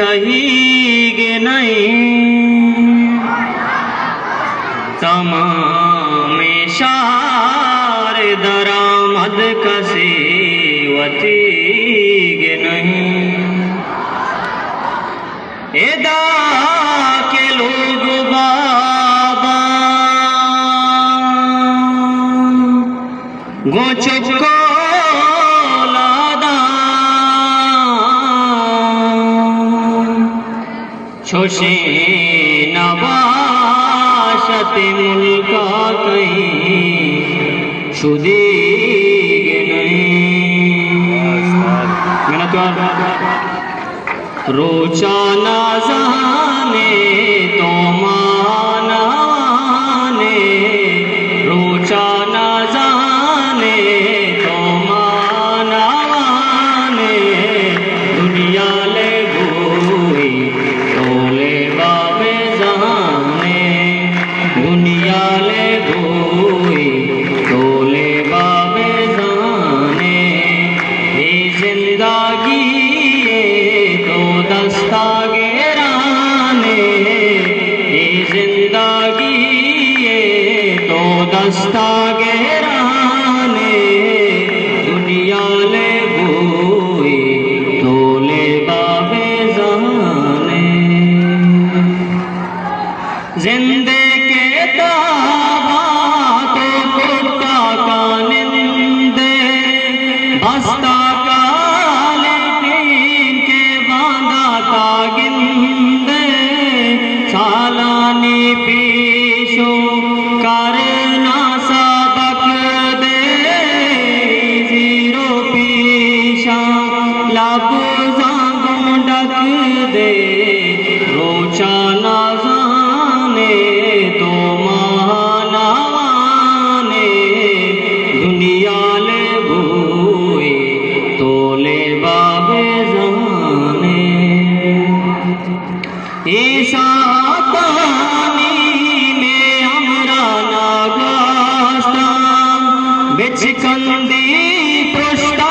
सही नहीं तमाम शार दरामद कसी वती नहीं एदा के लोग बाबा गो चुको लादा छोशे नबाशत मुल्का कहीं शुदी रोचा ना जाने तो मानवाने रोचा ना जाने तो मानवाने दुनिया ले गोई तोले बाबे जाने दुनिया ले गोई तोले बाबे जाने ये जिंदगी दस्तागेराने ये जिंदगी ये तो दस्तागेराने दुनिया ले गोई तोले बाबे जाने जिंदे के दावा तो कुत्ता का निंदे बस्ता सालानी पीशो करना सबक दे जीरो पीशा लब ढक दे रोचा ना जाने तो महानवाने दुनिया ले भूई तोले बाबे जाने ईशा बिचकंदी पृष्ठा